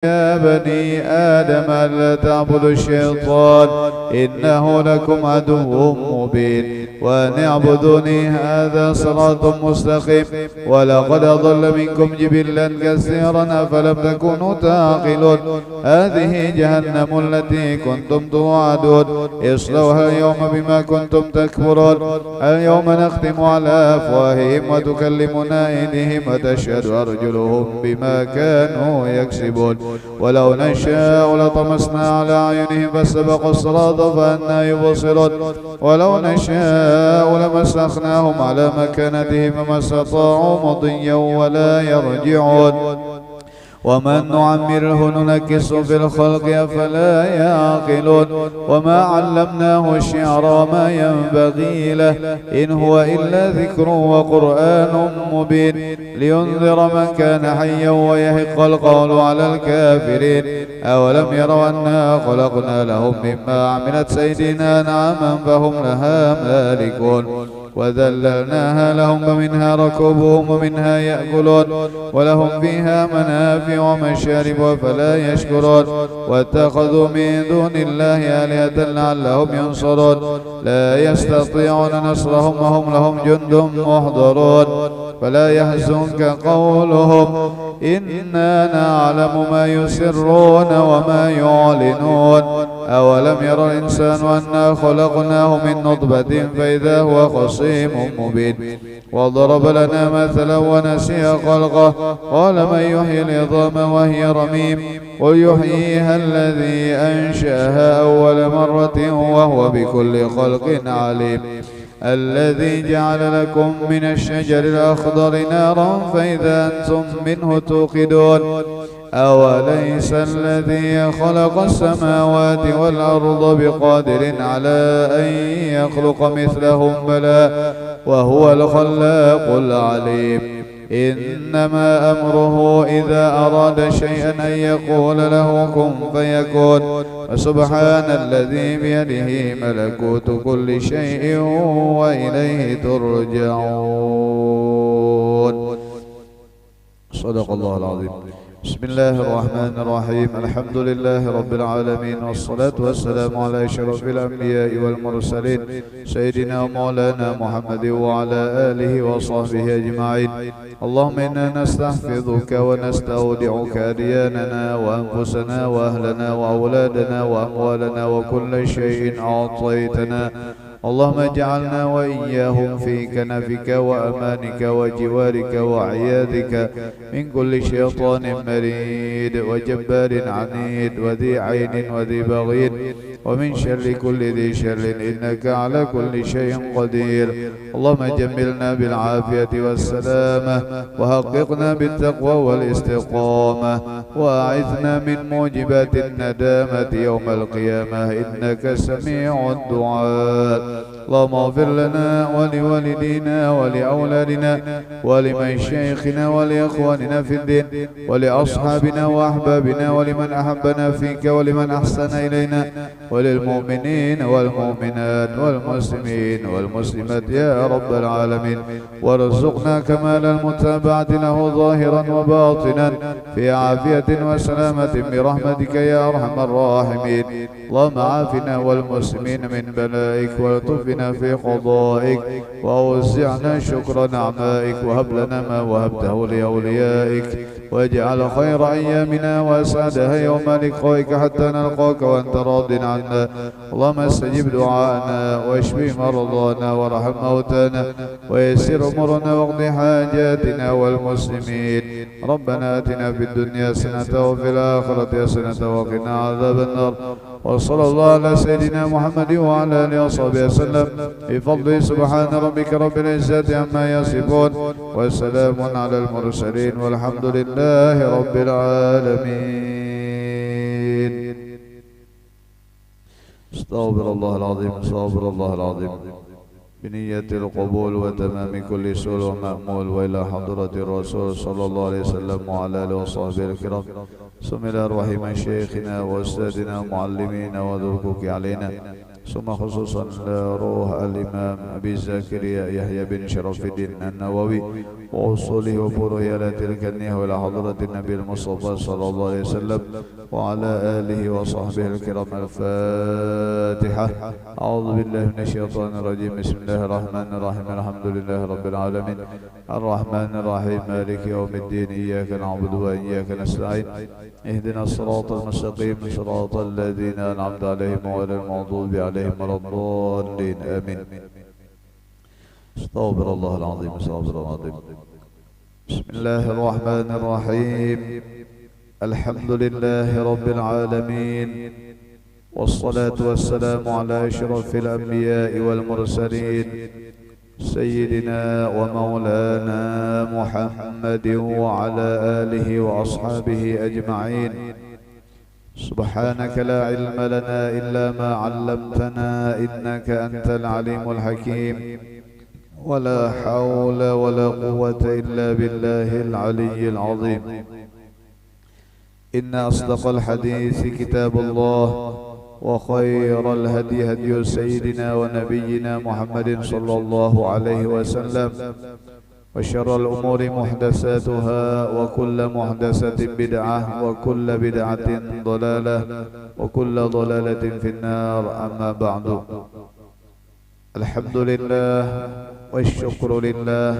يا بني آدم ألا تعبدوا الشيطان إنه لكم عدو مبين وأن اعبدوني هذا صراط مستقيم ولقد أضل منكم جبلا كثيرا أفلم تكونوا تعقلون هذه جهنم التي كنتم توعدون اصلوها اليوم بما كنتم تكفرون اليوم نختم على أفواههم وتكلمنا أيديهم وتشهد أرجلهم بما كانوا يكسبون ولو نشاء لطمسنا على أعينهم فاستبقوا الصراط فأنى يبصرون ولو نشاء لمسخناهم على مكانتهم فما استطاعوا مضيا ولا يرجعون ومن نعمره ننكسه في الخلق أفلا يعقلون وما علمناه الشعر وما ينبغي له إن هو إلا ذكر وقرآن مبين لينذر من كان حيا ويحق القول على الكافرين أولم يروا أنا خلقنا لهم مما عملت أيدينا أنعاما فهم لها مالكون وذللناها لهم ومنها ركوبهم ومنها يأكلون ولهم فيها منافع ومشارب فلا يشكرون واتخذوا من دون الله آلهة لعلهم ينصرون لا يستطيعون نصرهم وهم لهم جند محضرون فلا يحزنك قولهم إنا نعلم ما يسرون وما يعلنون أولم يرى الإنسان أنا خلقناه من نطفة فإذا هو خصيم مبين وضرب لنا مثلا ونسي خلقه قال من يحيي العظام وهي رميم قل يحييها الذي أنشأها أول مرة وهو بكل خلق عليم الذي جعل لكم من الشجر الأخضر نارا فإذا أنتم منه توقدون أوليس الذي خلق السماوات والأرض بقادر على أن يخلق مثلهم بلى وهو الخلاق العليم إنما أمره إذا أراد شيئا أن يقول له كن فيكون فسبحان الذي بيده ملكوت كل شيء وإليه ترجعون صدق الله العظيم. بسم الله الرحمن الرحيم الحمد لله رب العالمين والصلاة والسلام على أشرف الأنبياء والمرسلين سيدنا ومولانا محمد وعلى آله وصحبه أجمعين. اللهم إنا نستحفظك ونستودعك أدياننا وأنفسنا وأهلنا وأولادنا وأموالنا وكل شيء أعطيتنا اللهم اجعلنا وإياهم في كنفك وأمانك وجوارك وعياذك من كل شيطان مريد وجبار عنيد وذي عين وذي بغي ومن شر كل ذي شر إنك على كل شيء قدير. اللهم جملنا بالعافية والسلامة وحققنا بالتقوى والاستقامة وأعذنا من موجبات الندامة يوم القيامة إنك سميع الدعاء. اللهم اغفر لنا ولوالدينا ولأولادنا ولمشايخنا ولإخواننا في الدين ولأصحابنا وأحبابنا ولمن أحبنا فيك ولمن أحسن إلينا وللمؤمنين والمؤمنات والمسلمين والمسلمات يا رب العالمين وارزقنا كمال المتابعة له ظاهرا وباطنا في عافية وسلامة برحمتك يا أرحم الراحمين. اللهم عافنا والمسلمين من بلائك والطفنا في قضائك وأوزعنا شكر نعمائك وهب لنا ما وهبته لأوليائك واجعل خير أيامنا وأسعدها يوم لقائك حتى نلقاك وأنت راض عنا. اللهم استجب دعاءنا واشف مرضانا وارحم موتانا ويسر أمورنا واقض حاجاتنا والمسلمين. ربنا آتنا في الدنيا حسنة وفي الآخرة حسنة وقنا عذاب النار وصلى الله على سيدنا محمد وعلى آله وصحبه وسلم بفضل سبحان ربك رب العزة عما يصفون وسلام على المرسلين والحمد لله رب العالمين. استغفر الله العظيم استغفر الله العظيم بنية القبول وتمام كل سؤال ومأمول وإلى حضرة الرسول صلى الله عليه وسلم وعلى آله وصحبه الكرام. بسم الله الرحمن الرحيم شيخنا وأستاذنا ومعلمينا وذركك علينا ثم خصوصا روح الإمام أبي زكريا يحيى بن شرف الدين النووي وأصوله وفروعه على تلك النية وإلى حضرة النبي المصطفى صلى الله عليه وسلم وعلى آله وصحبه الكرام. الفاتحة. أعوذ بالله من الشيطان الرجيم. بسم الله الرحمن الرحيم. الحمد لله رب العالمين الرحمن الرحيم مالك يوم الدين. إياك نعبد وإياك نستعين. اهدنا الصراط المستقيم صراط الذين أنعمت عليهم غير المغضوب عليهم ولا الضالين. آمين. استغفر الله العظيم. استغفر الله العظيم. بسم الله الرحمن الرحيم. الحمد لله رب العالمين والصلاة والسلام على أشرف الأنبياء والمرسلين سيدنا ومولانا محمد وعلى آله وأصحابه أجمعين. سبحانك لا علم لنا إلا ما علمتنا إنك أنت العليم الحكيم. ولا حول ولا قوة إلا بالله العلي العظيم. إن أصدق الحديث كتاب الله وخير الهدي هدي سيدنا ونبينا محمد صلى الله عليه وسلم وشر الأمور محدثاتها وكل محدثة بدعة وكل بدعة ضلالة وكل ضلالة في النار. أما بعد. Alhamdulillah wasyukrulillah.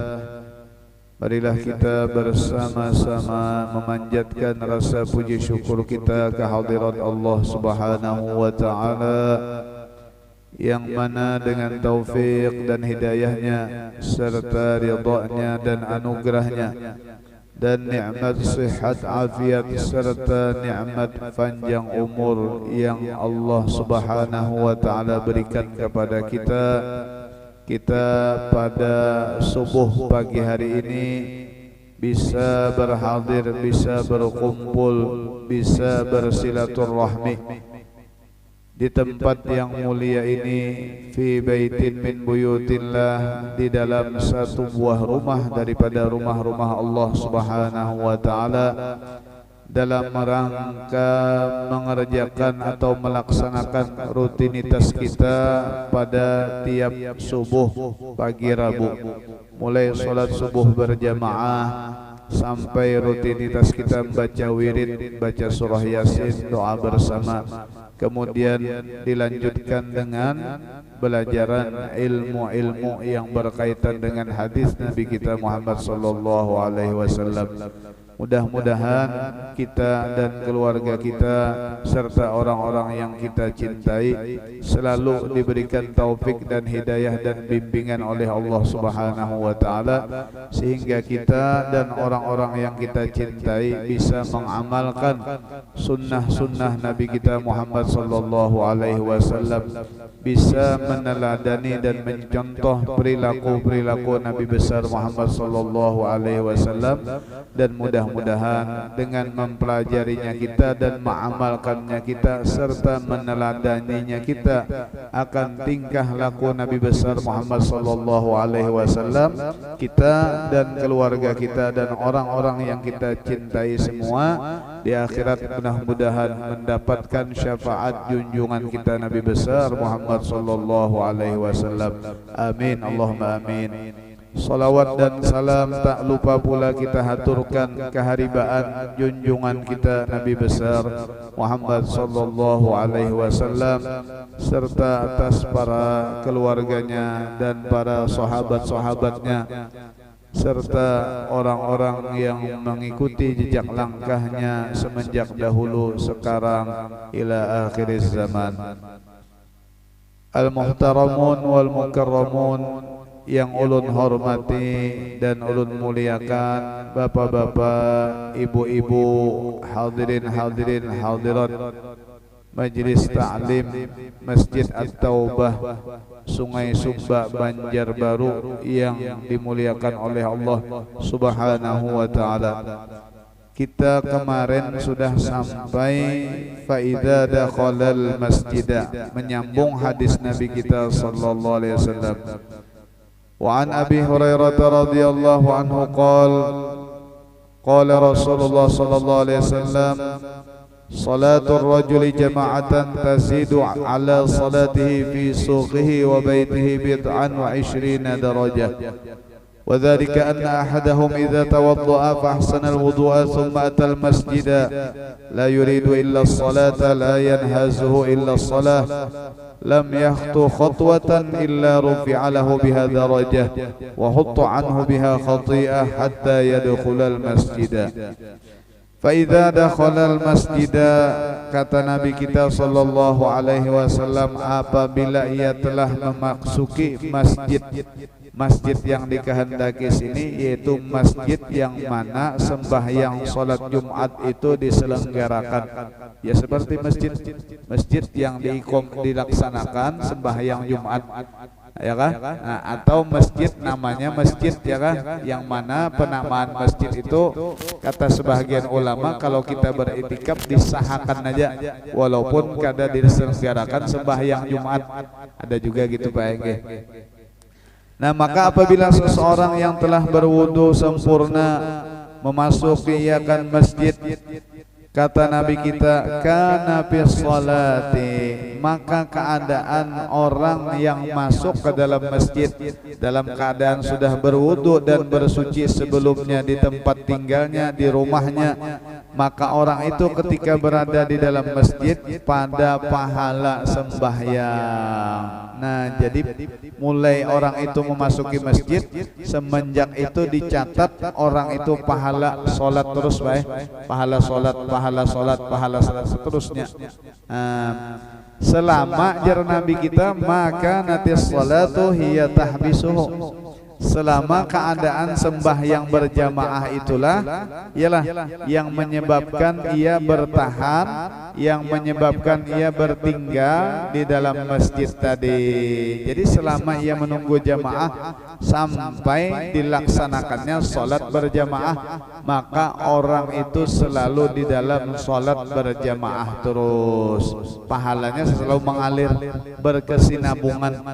Marilah kita bersama-sama memanjatkan rasa puji syukur kita kehadirat Allah Subhanahu wa ta'ala, yang mana dengan taufik dan hidayahnya serta ridha-Nya dan anugerahnya dan nikmat sihat afiat serta nikmat panjang umur yang Allah Subhanahu wa ta'ala berikan kepada kita pada subuh pagi hari ini bisa berhadir, bisa berkumpul, bisa bersilaturahmi di tempat yang mulia ini, fi baitin min buyutillah, di dalam satu buah rumah daripada rumah-rumah Allah Subhanahu wa ta'ala, dalam rangka mengerjakan atau melaksanakan rutinitas kita pada tiap subuh pagi Rabu, mulai sholat subuh berjamaah sampai rutinitas kita membaca wirid, baca surah Yasin, doa bersama. Kemudian dilanjutkan dengan belajaran ilmu-ilmu yang berkaitan dengan hadis Nabi kita Muhammad sallallahu alaihi wasallam. Mudah-mudahan kita dan keluarga kita serta orang-orang yang kita cintai selalu diberikan taufik dan hidayah dan bimbingan oleh Allah Subhanahu wa ta'ala, sehingga kita dan orang-orang yang kita cintai bisa mengamalkan sunnah-sunnah Nabi kita Muhammad sallallahu alaihi wasallam, bisa meneladani dan mencontoh perilaku-perilaku Nabi besar Muhammad sallallahu alaihi wasallam, dan mudah-mudahan dengan mempelajarinya kita dan mengamalkannya kita serta meneladaninya kita akan tingkah laku Nabi besar Muhammad sallallahu alaihi wasallam, kita dan keluarga kita dan orang-orang yang kita cintai semua di akhirat mudah-mudahan mendapatkan syafaat junjungan kita Nabi besar Muhammad sallallahu alaihi wasallam. Amin Allahumma amin. Salawat dan salam tak lupa pula kita haturkan keharibaan junjungan kita Nabi besar Muhammad sallallahu alaihi wasallam serta atas para keluarganya dan para sahabat-sahabatnya serta orang-orang yang mengikuti jejak langkahnya semenjak dahulu sekarang ila akhir zaman. Al-muhtaramun wal mukarramun, yang ulun hormati dan ulun muliakan, bapak-bapak, ibu-ibu, hadirin-hadirin hadirat Majlis Ta'lim Masjid At-Taubah Sungai Sumba Banjarbaru yang dimuliakan oleh Allah Subhanahu wa ta'ala. Kita kemarin sudah sampai faida dakhalal masjidah, menyambung hadis Nabi kita sallallahu alaihi wasallam. Wa an Abi Hurairah radhiyallahu anhu qala Rasulullah sallallahu alaihi wasallam, salatul rajuli jama'atan tazidu ala salatihi fi suqihi wa baitihi bid'an wa 20 darajah, wa وذلك أن أحدهم إذا توضأ فأحسن الوضوء ثم أتى المسجد لا يريد إلا الصلاة لا ينهزه إلا الصلاة لم يخطو خطوة إلا رفع له بها درجة وحط عنه بها خطيئة حتى يدخل المسجد. فإذا دخل المسجid, kata Nabi kita sallallahu alaihi wasallam, apabila ia telah memasuki masjid yang dikehendaki sini, yaitu masjid yang mana sembahyang salat Jumat itu diselenggarakan. Ya seperti masjid yang dilaksanakan sembahyang Jumat, ya kan? Nah, atau masjid namanya masjid, ya kan? Yang mana penamaan masjid itu kata sebagian ulama kalau kita beriktikaf disahakan aja walaupun kada diselenggarakan sembahyang Jumat. Ada juga gitu Pak Ege. Nah, maka apabila seseorang yang telah berwudu sempurna memasuki akan masjid, kata Nabi kita, kana fi sholati, maka keadaan orang yang masuk ke dalam masjid dalam keadaan sudah berwudu dan bersuci sebelumnya di tempat tinggalnya, di rumahnya, maka orang itu ketika berada di dalam masjid pada pahala sembahyang. Nah, jadi mulai orang itu memasuki masjid, semenjak itu dicatat orang itu pahala sholat terus, baik, pahala sholat, pahala sholat, pahala sholat seterusnya. Selama jar Nabi kita, maka nanti sholatu hiya tahbisuhu, selama keadaan sembahyang berjamaah itulah ialah yang menyebabkan ia bertahan, yang menyebabkan ia bertinggal di dalam masjid tadi. Jadi selama ia menunggu jamaah sampai dilaksanakannya sholat berjamaah, maka orang itu selalu di dalam sholat berjamaah terus, pahalanya selalu mengalir, berkesinambungan.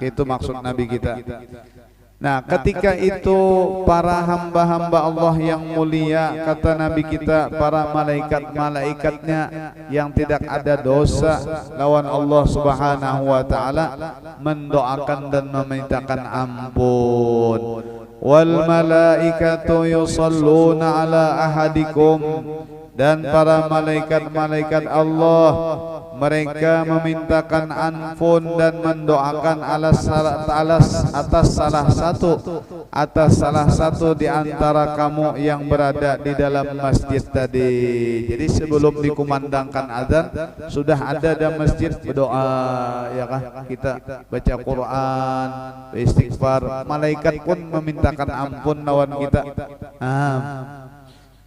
Itu maksud Nabi kita. Nah, ketika itu para hamba-hamba Allah yang mulia, kata Nabi kita, para malaikat-malaikatnya yang tidak ada dosa lawan Allah Subhanahu wa taala mendoakan dan memintakan ampun. Wal malaikatu yusalluna ala ahadikum, dan para malaikat-malaikat Allah mereka memintakan ampun dan mendoakan atas salah satu di antara kamu yang berada di dalam masjid tadi. Jadi sebelum dikumandangkan azan sudah ada dalam masjid berdoa, ya kan? Kita baca Quran, istighfar, malaikat pun memintakan ampun lawan kita.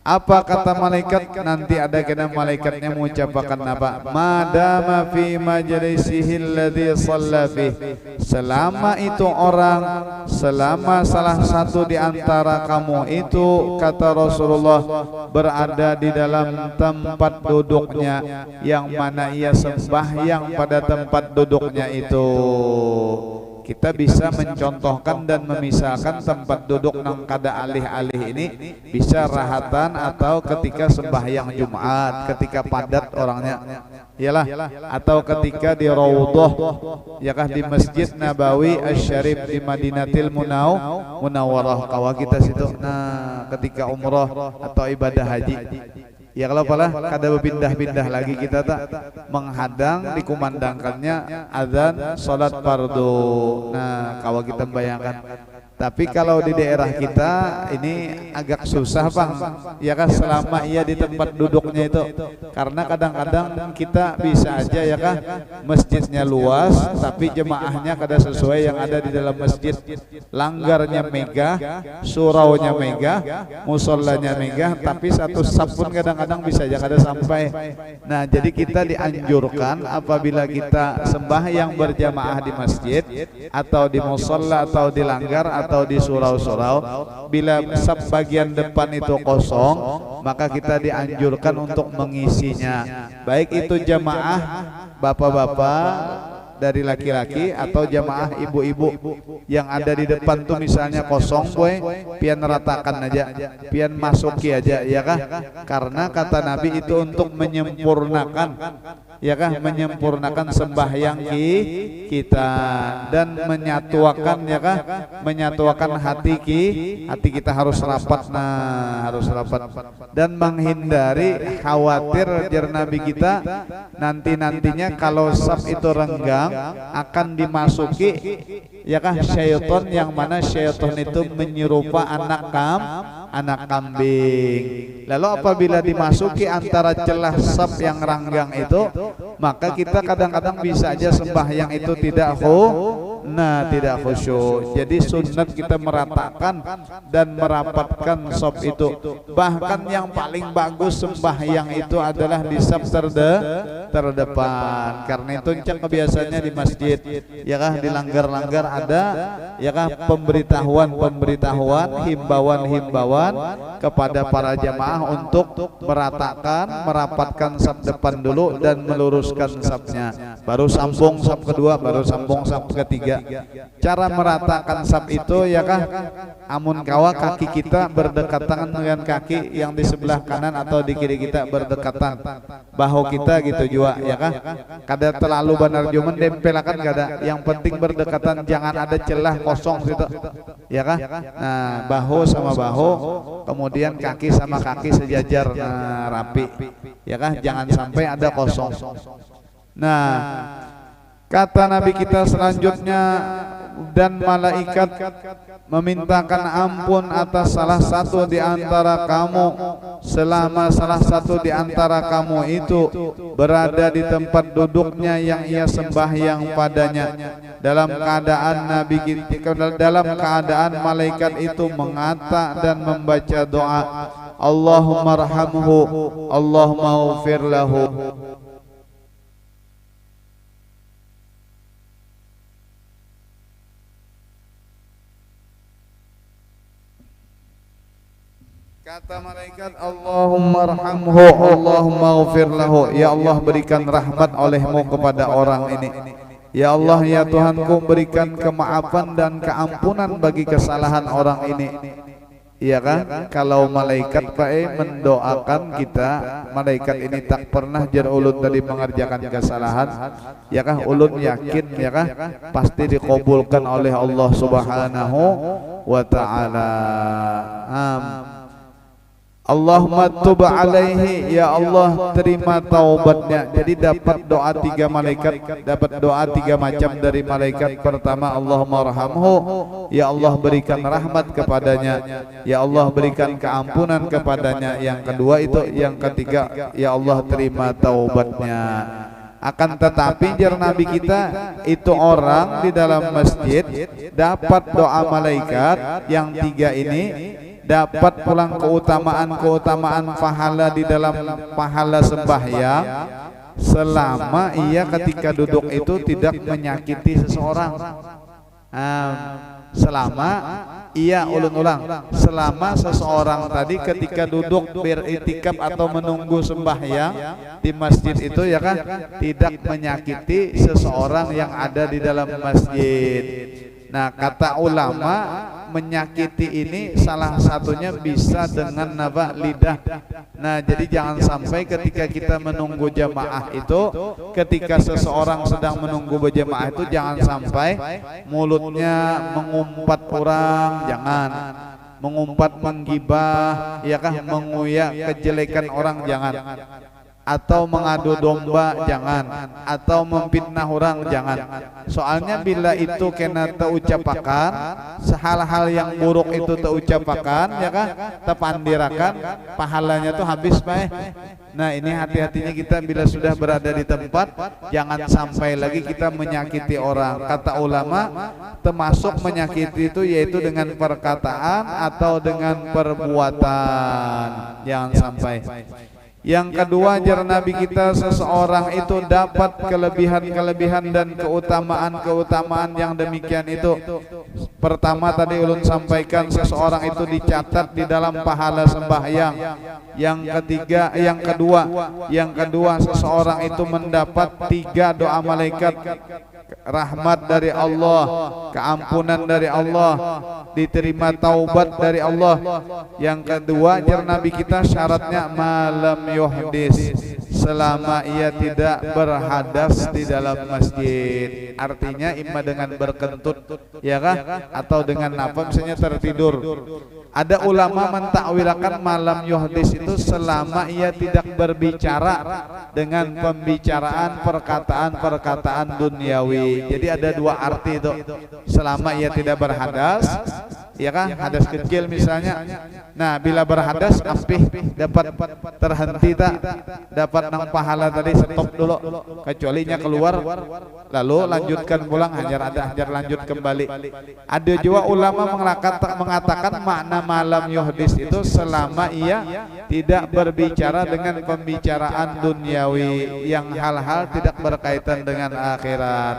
Apa kata malaikat? Nanti ada kena malaikatnya mengucapkan apa? Madama fi majlisihi alladhi shalla fi, selama itu orang, selama salah satu di antara kamu itu, kata Rasulullah, berada di dalam tempat duduknya yang mana ia sembahyang pada tempat duduknya itu. Kita bisa mencontohkan dan memisahkan tempat duduk nang kada alih-alih ini bisa rahatan atau ketika sembahyang Jumat, ketika padat orangnya, iyalah, atau ketika di Raudhah, ya kah, di Masjid Nabawi Asy-Syarif di Madinatil Munawwarah kawa kita situ. Nah, ketika umrah atau ibadah haji, ya kalau pala kada berpindah-pindah lagi kita tak menghadang dikumandangkannya azan salat fardu. Nah, kalau kita bayangkan, tapi kalau di daerah kita ini agak susah Bang, ya kan, selama ia di tempat duduknya itu, karena kadang-kadang kita bisa aja, ya kan, masjidnya luas tapi jemaahnya kada sesuai yang ada di dalam masjid, langgarnya megah, suraunya megah, musallanya megah, tapi satu saf pun kadang-kadang bisa aja kada sampai. Nah, jadi kita dianjurkan apabila kita sembahyang berjamaah di masjid atau di musalla atau di langgar atau di surau-surau, bila saf bagian depan itu kosong, maka kita dianjurkan untuk mengisinya, baik itu jamaah bapak-bapak dari laki-laki atau jamaah ibu-ibu yang ada di depan tuh misalnya kosong boy, pian ratakan aja, pian masuki aja ya kah? Karena kata Nabi itu untuk menyempurnakan ya kah, menyempurnakan sembahyang kita dan menyatuakan ya kah, menyatuakan hati kita harus rapat, nah harus rapat, dan menghindari khawatir jar Nabi kita nantinya kalau saf itu renggang akan dimasuki ya kah syaitan, yang mana syaitan itu menyerupa anak kambing. Lalu apabila dimasuki antara celah saf yang renggang itu, maka kita kadang-kadang bisa aja sembahyang itu tidak tidak khusyuk. Jadi sunat kita meratakan dan merapatkan saf itu. Bahkan yang paling bagus sembahyang itu adalah di saf terdepan. Karena itu kebiasaannya di masjid ya kah, di langgar-langgar ada ya kah pemberitahuan, himbauan kepada para jamaah untuk merapatkan saf depan dulu dan meluruskan safnya, baru sambung saf kedua, baru sambung saf ketiga. Cara meratakan saf itu ya kah, amun kawa kaki kita berdekatan dengan kaki yang di sebelah kanan atau di kiri kita berdekatan, bahu kita gitu juga ya kah, kada terlalu benar cuman dempelakan kada, yang penting berdekatan, jangan ada celah kosong gitu ya kah. Nah bahu sama bahu, kemudian kaki sama kaki sejajar, nah rapi ya kah, jangan sampai ada kosong. Nah kata Nabi kita selanjutnya, dan malaikat memintakan ampun atas salah satu di antara kamu selama salah satu di antara kamu itu berada di tempat duduknya yang ia sembahyang padanya, dalam keadaan malaikat itu mengata dan membaca doa, Allahumma arhamhu, Allahumma ghfir lahu. Kata malaikat, Allahumma arhamhu, Allahumma ghfir lahu. Ya Allah, berikan rahmat olehmu kepada orang ini. Ya Allah, ya Tuhanku, berikan kemaafan dan keampunan bagi kesalahan orang ini. Iya kan? Kalau malaikat mendoakan kita, malaikat ini tak pernah jar ulun tadi mengerjakan kesalahan. Ya kan? Ulun yakin ya kan? Pasti dikabulkan oleh Allah Subhanahu wa taala. Allahumma tub alaihi, ya Allah terima taubatnya. Jadi dapat doa tiga malaikat, dapat doa tiga macam dari malaikat. Pertama, Allahumma arhamhu, ya Allah berikan rahmat kepadanya, ya Allah berikan keampunan kepadanya. Yang kedua itu, yang ketiga, ya Allah terima taubatnya. Akan tetapi jar Nabi kita itu orang di dalam masjid dapat doa malaikat yang tiga ini, dapat pulang keutamaan pahala di dalam pahala sembahyang selama ia ketika duduk itu tidak menyakiti seseorang. Selama ia ulang selama seseorang tadi ketika duduk beritikaf atau menunggu sembahyang di masjid itu ya kan, tidak menyakiti seseorang yang ada di dalam masjid. Nah kata ulama, menyakiti ini salah satunya bisa dengan lidah. Nah jadi jangan sampai ketika kita menunggu jamaah itu, ketika seseorang sedang menunggu berjamaah itu, jangan sampai mulutnya mengumpat orang, jangan mengumpat, menggibah ya kah, menguyak kejelekan orang, jangan, atau mengadu domba, jangan, atau memfitnah orang, jangan. Soalnya bila itu kena teucapakan, hal-hal yang buruk itu teucapakan ya kan, tepandirakan, pahalanya tuh habis bae. Nah ini hati-hatinya kita bila sudah berada di tempat, jangan sampai lagi kita menyakiti orang. Kata ulama, termasuk menyakiti itu yaitu dengan perkataan atau dengan perbuatan, jangan sampai. Yang kedua jar Nabi kita, seseorang itu dapat kelebihan-kelebihan dan keutamaan-keutamaan yang demikian itu. Pertama tadi ulun sampaikan, seseorang itu dicatat di dalam pahala sembahyang. Yang kedua seseorang itu mendapat tiga doa malaikat. rahmat dari Allah, keampunan dari Allah, diterima taubat dari Allah. Yang kedua, jar Nabi kita syaratnya malam yuhdis, selama ia tidak berhadas di dalam masjid. Artinya imma dengan berkentut ya kah, atau dengan apa misalnya tertidur. Ada ulama mentakwilakan malam yuhdis itu selama ia tidak berbicara dengan pembicaraan perkataan duniawi. Jadi ada dua arti itu. Selama ia tidak berhadas, ya kan, hadas kecil misalnya. Nah, bila berhadas ampih dapat terhenti tak, dapat nang pahala tadi stop dulu, kecualinya keluar lalu lanjutkan pulang, hajar lanjut kembali. Ada juga ulama mengatakan makna malam yuhdis itu selama ia tidak berbicara dengan pembicaraan duniawi yang hal-hal tidak berkaitan dengan akhirat.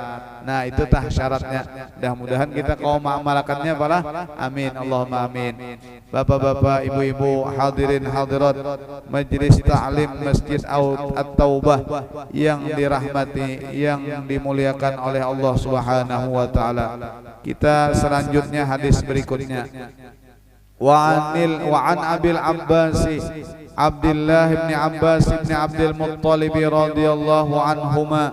Nah, itu tah syaratnya. Mudah-mudahan kita kaum mengamalkannya pala. Amin, Allahumma amin. Bapak-bapak, ibu-ibu, hadirin hadirat Majelis Ta'lim Masjid At-Taubah yang dirahmati, yang dimuliakan oleh Allah Subhanahu wa taala. Kita selanjutnya hadis berikutnya. Wa an Abil Abbas Abdullah bin Abbas bin Abdul Muttalib radhiyallahu anhuma,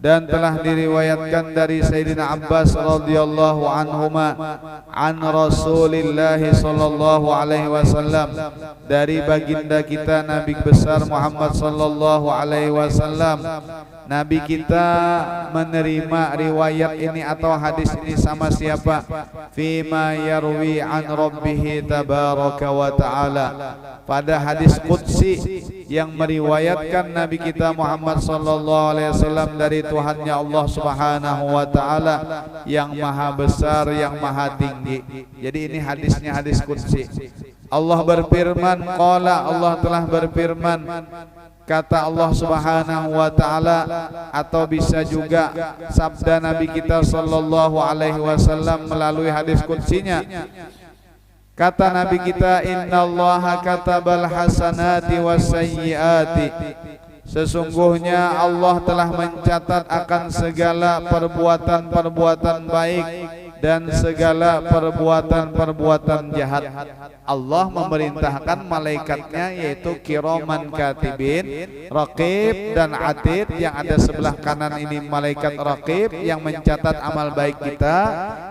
dan telah diriwayatkan dari Sayyidina Abbas radhiyallahu anhuma an Rasulillah sallallahu alaihi wasallam, dari baginda kita Nabi besar Muhammad sallallahu alaihi wasallam. Nabi kita menerima riwayat ini atau hadis ini sama siapa? Fima yarwi an rabbih tabaraka wa ta'ala, pada hadis qudsi yang meriwayatkan Nabi kita Muhammad sallallahu alaihi wasallam dari Tuhannya Allah Subhanahu wa taala yang maha besar, yang maha tinggi. Jadi ini hadisnya hadis qudsi. Allah berfirman, qala, Allah telah berfirman, kata Allah Subhanahu wa taala, atau bisa juga sabda Nabi kita sallallahu alaihi wasallam melalui hadis qudsinya. Kata Nabi kita, innallaha katabal hasanati wasayyiati, sesungguhnya Allah telah mencatat akan segala perbuatan-perbuatan baik dan segala perbuatan-perbuatan jahat. Allah memerintahkan malaikatnya, yaitu kiraman katibin, raqib dan atid, yang ada sebelah kanan ini malaikat raqib yang mencatat amal baik kita,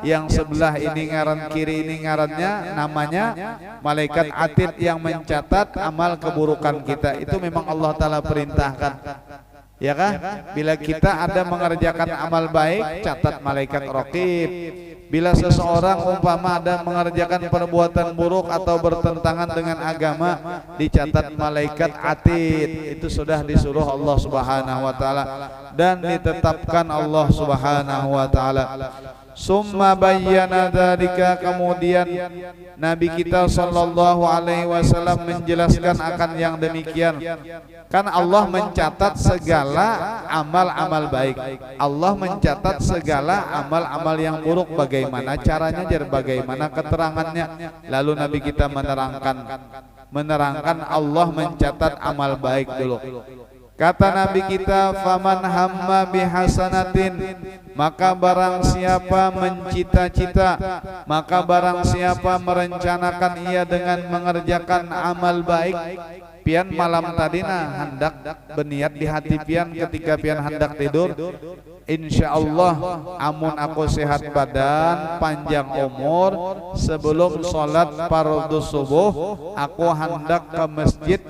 yang sebelah ini ngaran kiri ini ngarannya namanya malaikat atid yang mencatat amal keburukan kita. Itu memang Allah Ta'ala perintahkan, ya kah? Bila kita ada mengerjakan amal baik, catat malaikat raqib. Bila seseorang umpama ada mengerjakan perbuatan buruk atau bertentangan dengan agama, dicatat malaikat atid. Itu sudah disuruh Allah Subhanahu wa taala dan ditetapkan Allah Subhanahu wa taala. Summa bayyana dzalika, kemudian Nabi kita sallallahu alaihi wasallam menjelaskan akan yang demikian. Kan Allah mencatat segala amal-amal baik, Allah mencatat segala amal-amal yang buruk. Bagaimana caranya, bagaimana keterangannya? Lalu Nabi kita menerangkan Allah mencatat amal baik dulu. Kata Nabi kita, faman hamma bihasanatin, maka barang siapa mencita-cita, maka barang siapa merencanakan ia dengan mengerjakan amal baik. Pian malam tadina hendak berniat di hati pian ketika pian hendak tidur, insyaallah amun aku sehat badan, panjang umur, sebelum sholat fardhu subuh aku hendak ke masjid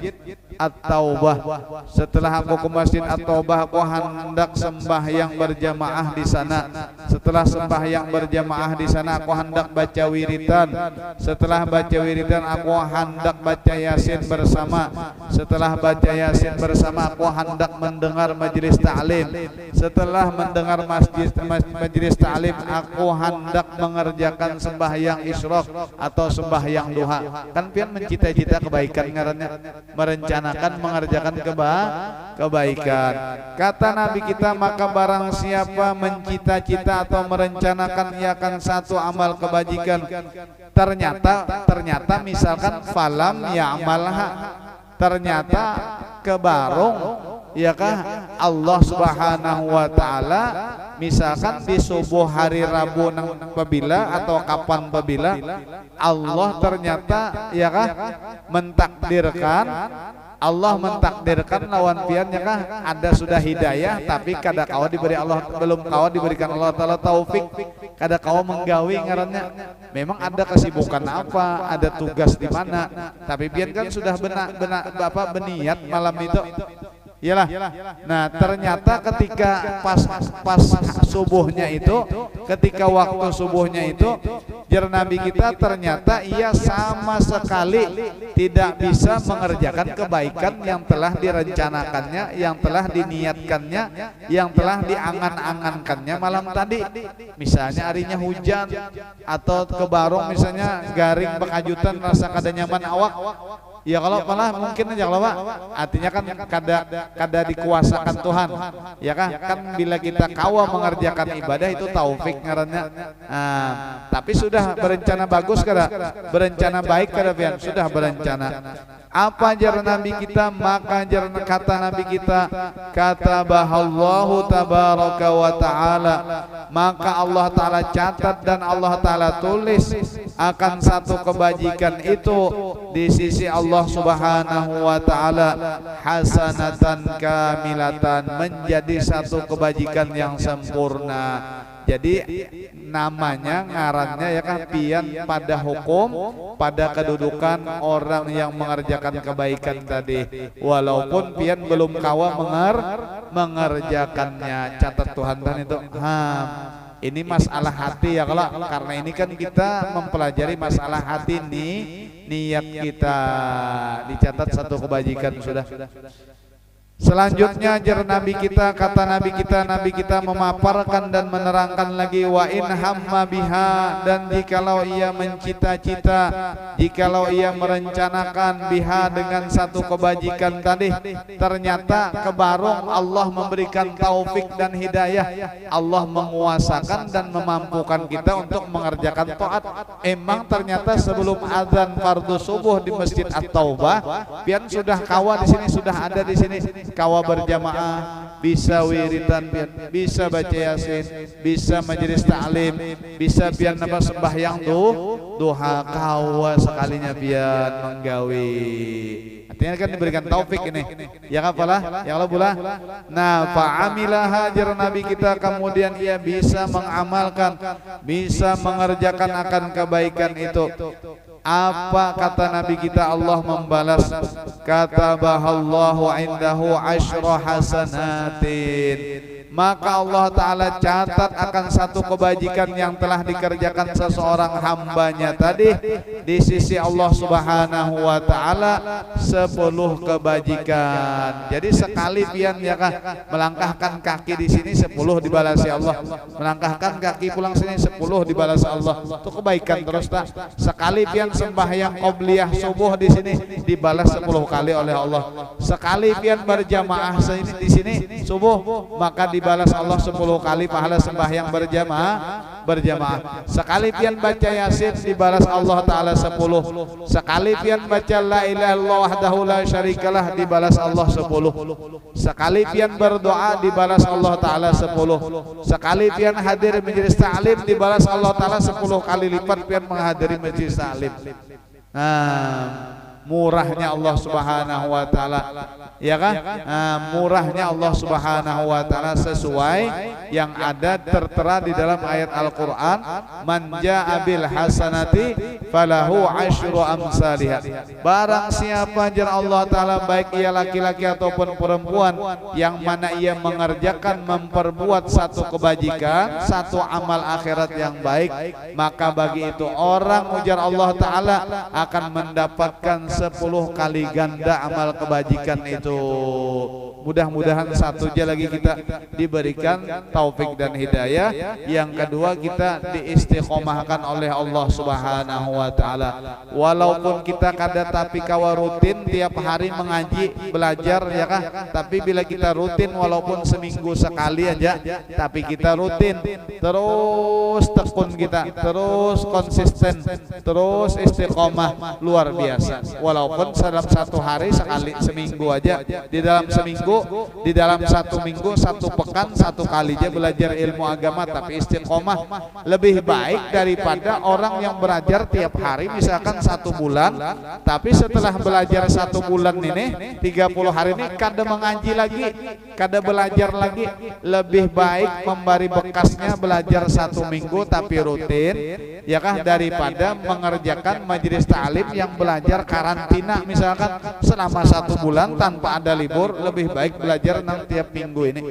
At-Taubah. Setelah aku ke masjid At-Taubah, aku hendak sembahyang berjamaah di sana. Setelah sembahyang berjamaah di sana, aku hendak baca wiridan. Setelah baca wiridan, aku hendak baca Yasin bersama. Setelah baca Yasin bersama, aku hendak mendengar majelis ta'lim. Setelah mendengar majelis ta'lim, aku hendak mengerjakan sembahyang isyraq atau sembahyang duha. Kan pian mencita-cita kebaikan ngarannya, merencanakan mengerjakan kebaikan. Kata Nabi kita, maka barang siapa mencita-cita atau merencanakan ia akan satu amal kebajikan, ternyata misalkan falam ya'malha, ternyata kebarung, ya kah, Allah Subhanahu wa taala misalkan di subuh hari Rabu nang pabila atau kapan pabila Allah ternyata ya kah mentakdirkan lawan pian ya kah ada sudah hidayah tapi kada kawa diberi Allah belum kawa diberikan Allah taala taufik kada kawa menggawi ngarannya memang ada kesibukan apa ada tugas di mana tapi pian kan sudah Bapak beniat malam itu iyalah. Nah ternyata ketika pas subuhnya itu ketika waktu subuhnya itu jar Nabi kita ternyata ia sama sekali tidak bisa mengerjakan kebaikan yang telah direncanakannya, yang telah diniatkannya, yang telah diangan-angankannya malam tadi. Misalnya harinya hujan atau kebarong misalnya garing bekajutan rasa kada nyaman awak. Ya kalau malah mungkin aja kalau Pak, artinya kan kada dikuasakan Tuhan. Ya kan bila kita kawa mengerjakan ibadah itu taufik ngarannya. Tapi sudah berencana bagus kada? Berencana baik kada pian? Sudah berencana. Apa jar Nabi kita? Maka jar kata Nabi kita, katabahallahu tabaraka wa ta'ala, maka Allah Ta'ala catat dan Allah Ta'ala tulis akan satu kebajikan itu di sisi Allah Subhanahu wa Ta'ala hasanatan kamilatan, menjadi satu kebajikan yang sempurna. Jadi namanya ngarannya ya kan pian pada hukum, pada kedudukan orang yang mengerjakan kebaikan tadi, walaupun pian belum kawa mengerjakannya. Catat Tuhan dan itu ini masalah hati ya kalau karena ini kan kita mempelajari masalah hati nih, niat kita dicatat satu kebajikan sudah. Selanjutnya jar Nabi kita, kata Nabi kita memaparkan dan menerangkan lagi, wa in hamma biha, dan jikalau ia mencita-cita, jikalau ia merencanakan biha dengan satu kebajikan tadi, ternyata kebarung Allah memberikan taufik dan hidayah, Allah menguasakan dan memampukan kita untuk mengerjakan taat. Emang ternyata sebelum azan fardu subuh di Masjid At-Taubah, pian sudah kawa di sini, sudah ada di sini kawa berjamaah, bisa wiritan pian, bisa baca yasin, bisa majelis ta'lim, bisa pian napa sembahyang duha kawa sekalinya pian menggawi. Artinya kan diberikan taufik ini. Ya kapalah, ya Allah pula. Nah, fa'amilah jar Nabi kita, kemudian ia bisa mengamalkan, bisa mengerjakan akan kebaikan itu. Apa kata Nabi kita? Allah membalas, katabahallahu indahu asyra hasanatin, maka Allah Ta'ala catat akan satu kebajikan yang telah dikerjakan seseorang hambanya tadi di sisi Allah Subhanahu wa Ta'ala 10 kebajikan. Jadi sekali pian ya kah melangkahkan kaki di sini 10 dibalasi Allah, melangkahkan kaki pulang sini 10 dibalas Allah. Itu kebaikan terus tak. Sekali pian sembahyang qobliyah subuh di sini dibalas 10 kali oleh Allah. Sekali pian berjamaah di sini subuh maka dibalas Allah 10 kali pahala sembahyang berjamaah. Sekali pian baca yasin dibalas Allah Ta'ala 10. Sekali pian baca la ilaha illallah wahdahu la syarikalah dibalas Allah 10. Sekali pian berdoa dibalas Allah Ta'ala 10. Sekali pian hadir majelis ta'lim dibalas Allah Ta'ala 10 kali lipat pian menghadiri majelis ta'lim. Murahnya Allah Subhanahu wa Ta'ala, ya kan? Murahnya Allah Subhanahu wa Ta'ala sesuai yang ada tertera di dalam ayat Al-Qur'an, man jaa bil hasanati falahu asyru amsalihha. Barang siapa jar Allah Ta'ala, baik ia laki-laki ataupun perempuan, yang mana ia mengerjakan memperbuat satu kebajikan, satu amal akhirat yang baik, maka bagi itu orang ujar Allah Ta'ala akan mendapatkan 10 kali ganda amal kebajikan itu. Mudah-mudahan satu aja lagi kita diberikan taufik dan hidayah. Yang kedua kita diistiqomahkan oleh Allah Subhanahu wa Ta'ala. Walaupun kita kada tapi kawa rutin tiap hari mengaji belajar ya kah, tapi bila kita rutin walaupun seminggu sekali aja, tapi kita rutin terus tekun kita, terus konsisten, terus istiqomah, luar biasa. walaupun dalam satu hari sekali, seminggu aja, di dalam seminggu, di dalam satu minggu, satu pekan, satu kali aja belajar ilmu agama tapi istiqomah lebih baik daripada orang yang belajar tiap hari misalkan 1 bulan tapi setelah belajar 1 bulan ini 30 hari ini kada mengaji lagi, kada belajar lagi. Lebih baik memberi bekasnya belajar 1 minggu tapi rutin ya kah, daripada mengerjakan majelis ta'lim yang belajar karantina misalkan selama 1 bulan tanpa ada libur. Lebih baik belajar tiap minggu ini,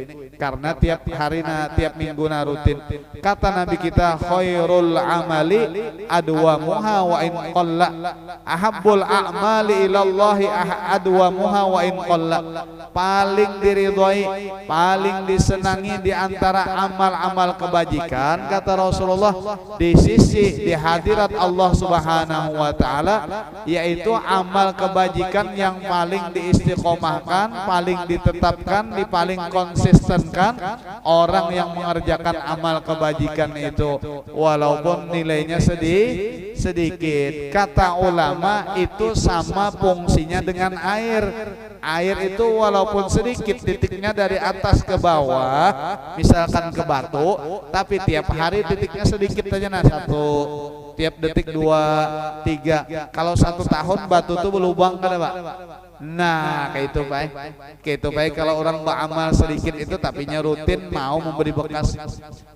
karena tiap hari tiap minggu rutin. Kata Nabi kita, khairul amali adwamuha wa in qalla, ahabbul a'mali ilallahi adwamuha wa in qalla. Paling diridhoi, paling disenangi di antara amal-amal kebajikan kata Rasulullah di sisi, di hadirat Allah Subhanahu wa taala, yaitu amal kebajikan yang paling diistiqomahkan, paling ditetapkan, paling konsistenkan orang yang mengerjakan amal kebajikan itu walaupun nilainya sedikit. Kata ulama itu sama fungsinya dengan air. Air itu walaupun sedikit titiknya dari atas ke bawah, misalkan ke batu, tapi tiap hari titiknya sedikit aja, nah 1, tiap detik 2, 3. Kalau 1 tahun batu tuh berlubang kan Pak? Nah kayak itu baik, kayak itu baik. Kalau orang beramal sedikit itu tapinya rutin mau memberi bekas,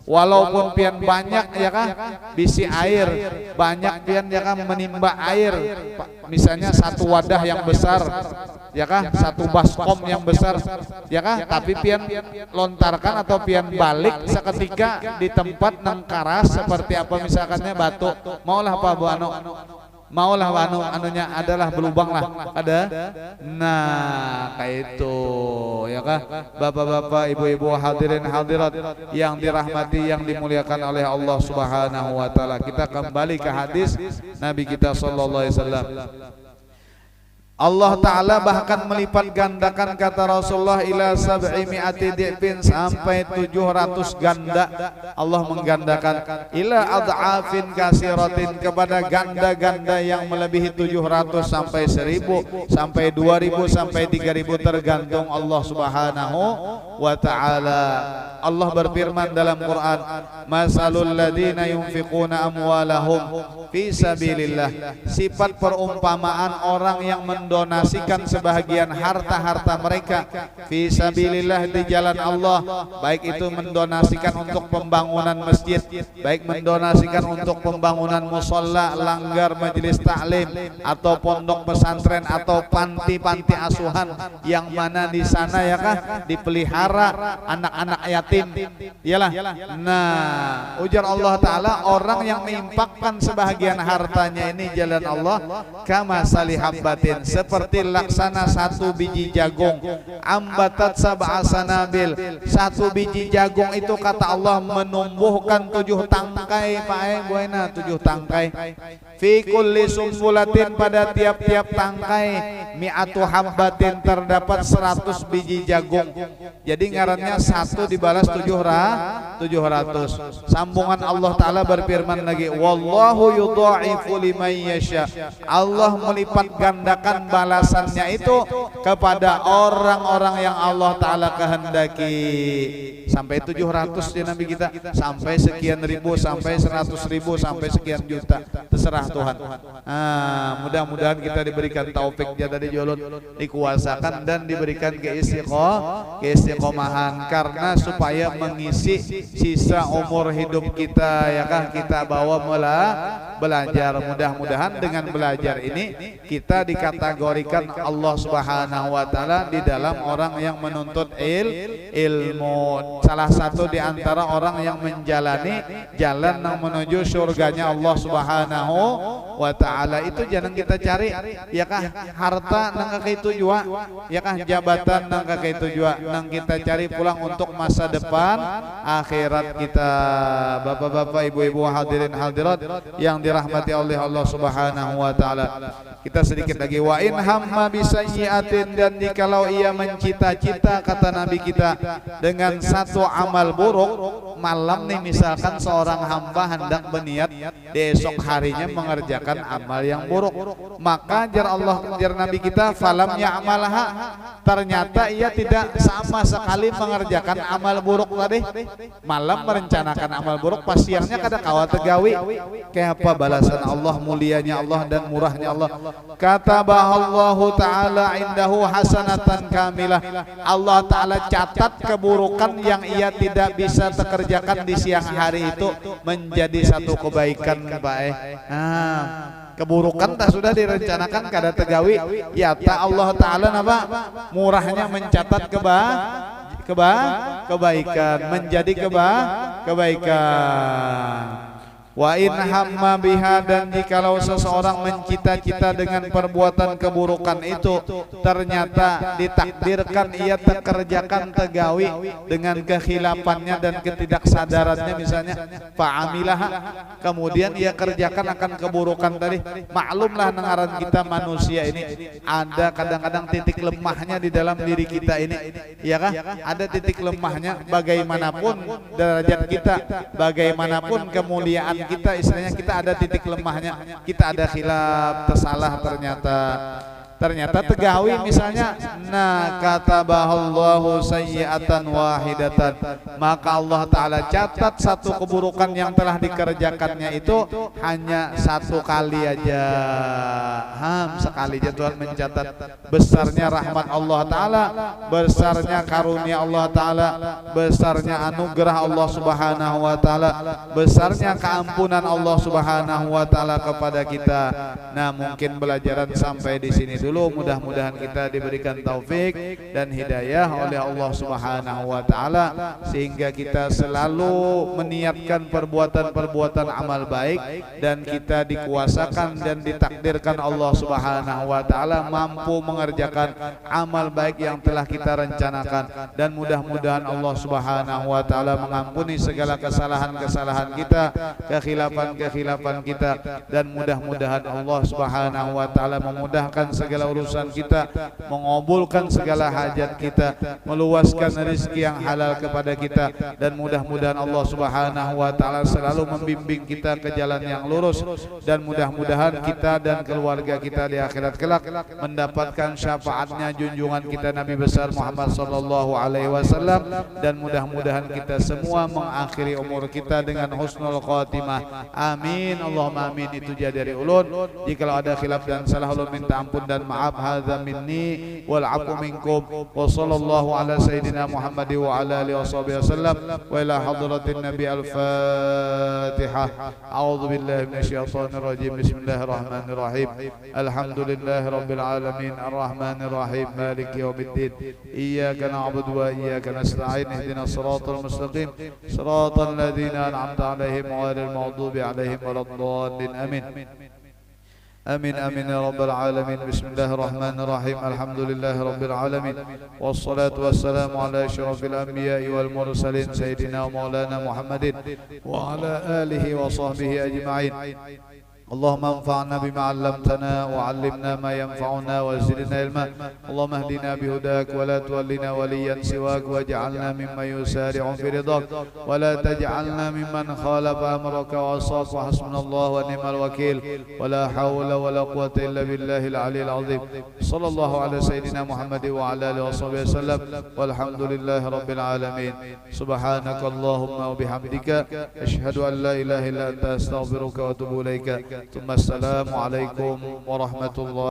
walaupun pian banyak ya kah, bisi air banyak pian ya kah, menimba air misalnya 1 wadah yang besar ya kah, 1 baskom yang besar ya kah, tapi pian lontarkan atau pian balik seketika di tempat nang karas seperti apa misalkannya batu, maulah Pak Bu Anu, maulah anunya adalah berlubang lah ada. Nah kayak itu ya kah, bapak-bapak, ibu-ibu, hadirin hadirat yang dirahmati, yang dimuliakan oleh Allah Subhanahu wa taala. Kita kembali ke hadis Nabi kita sallallahu alaihi wasallam. Allah Ta'ala bahkan melipat gandakan kata Rasulullah ila 700 di'fin, sampai 700 ganda. Allah menggandakan ila ad'afin kasiratin, kepada ganda-ganda yang melebihi 700 sampai 1000 sampai 2000 sampai 3000 tergantung Allah Subhanahu wa Ta'ala. Allah berfirman dalam Quran, masalul ladina yunfiquna amwalahum fi sabilillah, sifat perumpamaan orang yang mendonasikan sebahagian harta-harta mereka fi sabilillah, di jalan Allah, baik itu mendonasikan untuk pembangunan masjid, baik mendonasikan untuk pembangunan musola, langgar majelis taklim, atau pondok pesantren atau panti-panti asuhan yang mana di sana ya kah dipelihara anak-anak yatim. Iyalah. Nah, ujar Allah Ta'ala, orang yang menginfakkan sebahagian hartanya ini jalan Allah, kama salihabbatin, seperti laksana 1 biji jagung, ambatat sab'a sanabil, 1 biji jagung itu kata Allah menumbuhkan 7 tangkai, Pak Buena, 7 tangkai. Fi kulli sumbulatin, pada tiap-tiap tangkai, mi'atu habbatin, terdapat 100 biji jagung. Jadi ngarannya 1 dibalas 700. Sambungan Allah Ta'ala berfirman lagi, wallahu yudha'ifu liman yasha, Allah melipat gandakan balasannya itu kepada orang-orang yang Allah Ta'ala kehendaki. Sampai 700 di Nabi kita, sampai sekian ribu, sampai 100.000, sampai sekian juta, terserah Tuhan. Mudah-mudahan kita diberikan taufik dari julun, dikuasakan dan diberikan keistiqomahan, karena supaya mengisi sisa umur hidup kita ya kah, kita bawa belajar. Mudah-mudahan dengan belajar ini kita dikategorikan Allah Subhanahu wa taala di dalam orang yang menuntut ilmu. Salah satu di antara orang yang menjalani jalan yang menuju surganya Allah Subhanahu wa taala. Itu jangan kita cari ya kah harta nang kakek tujuan, ya kah jabatan nang kakek tujuan, nang kita cari pulang untuk masa depan akhirat kita. Bapak-bapak, ibu-ibu, hadirin hadirat yang dirahmati oleh Allah Subhanahu wa taala. Kita sedikit lagi, wa in hamma bisayyi'atin, dan jikalau ia mencita-cita, kata Nabi kita, dengan satu amal buruk. Malam nih misalkan seorang hamba hendak berniat di esok harinya mengerjakan amal yang buruk, maka jar Nabi kita, falam ya'malha, ternyata ia tidak sama sekali mengerjakan amal buruk tadi. Malam merencanakan amal buruk, pas siangnya kada kawa tegawi. Kayak apa balasan Allah, mulianya Allah dan murahnya Allah. Katabahallahu ta'ala indahu hasanatan kamilah. Allah ta'ala catat keburukan yang ia tidak bisa kerjakan di siang hari itu menjadi satu kebaikan, Pak. Keburukan tak sudah direncanakan kada tegawi, ya ta Allah taala napa murahnya mencatat kebaikan menjadi kebaikan. Wa in hamma biha, dan jikalau seseorang mencita-cita dengan perbuatan keburukan itu, ternyata ditakdirkan ia terkerjakan tegawi dengan kekhilafannya dan ketidaksadarannya, misalnya fa'amilaha, kemudian ia kerjakan akan keburukan tadi. Maklumlah nengaran kita manusia ini ada kadang-kadang titik lemahnya di dalam diri kita ini, ya kah? Ada titik lemahnya, bagaimanapun derajat kita, bagaimanapun kemuliaan kita, istilahnya kita ada titik lemahnya, kita ada khilaf, tersalah ternyata tegawi misalnya, nah katabahallahu sayyi'atan wahidatan, maka Allah taala catat satu keburukan yang telah dikerjakannya itu hanya satu kali aja. Sekali aja Tuhan mencatat besarnya rahmat Allah taala, besarnya karunia Allah taala, besarnya anugerah Allah Subhanahu wa taala, besarnya keampunan Allah Subhanahu wa taala kepada kita. Nah, mungkin pelajaran sampai di sini dulu. Mudah-mudahan kita diberikan taufik dan hidayah oleh Allah Subhanahu wa taala, sehingga kita selalu meniatkan perbuatan-perbuatan amal baik, dan kita dikuasakan dan ditakdirkan Allah Subhanahu wa taala mampu mengerjakan amal baik yang telah kita rencanakan. Dan mudah-mudahan Allah Subhanahu wa taala mengampuni segala kesalahan-kesalahan kita, kekhilafan-kekhilafan kita, dan mudah-mudahan Allah Subhanahu wa taala memudahkan segala urusan kita, mengabulkan segala hajat kita, meluaskan rezeki yang halal kepada kita, dan mudah-mudahan Allah Subhanahu wa taala selalu membimbing kita ke jalan yang lurus, dan mudah-mudahan kita dan keluarga kita di akhirat kelak mendapatkan syafaatnya junjungan kita Nabi besar Muhammad sallallahu alaihi wasallam, dan mudah-mudahan kita semua mengakhiri umur kita dengan husnul khatimah. Amin Allahumma amin. Itu jadi dari ulun, jikalau ada khilaf dan salah ulun minta ampun dan maaf. Hadza minni wal afu minkum, wa sallallahu ala sayyidina Muhammad wa ala alihi wasallam, wa ila hadratin nabi al-fatihah. A'udzu billahi minasyaitonir rajim. Bismillahirrahmanirrahim. Alhamdulillahi rabbil alamin, arrahmanir rahim, maliki yaumiddin, iyyaka na'budu wa iyyaka nasta'in, ihdinas siratal mustaqim, siratal ladzina an'amta 'alaihim ghairil maghdubi 'alaihim waladdallin. Amin. Amin amin ya rabbal alamin. Bismillahirrahmanirrahim. Alhamdulillahi rabbil alamin, wassalatu wassalamu ala asyrafil anbiya'i wal mursalin sayyidina wa maulana Muhammadin wa ala alihi wa sahbihi ajma'in. اللهم انفعنا بما علمتنا وعلمنا ما ينفعنا وزدنا علما. اللهم اهدنا بهداك ولا تولنا وليا سواك، واجعلنا ممن يسارع في رضاك ولا تجعلنا ممن خالف امرك وعصاك، وحسبنا الله ونعم الوكيل، ولا حول ولا قوة الا بالله العلي العظيم. صلى الله على سيدنا محمد وعلى اله وصحبه وسلم، والحمد لله رب العالمين. سبحانك اللهم وبحمدك، اشهد ان لا اله الا انت، استغفرك واتوب اليك. ثم السلام عليكم ورحمة الله.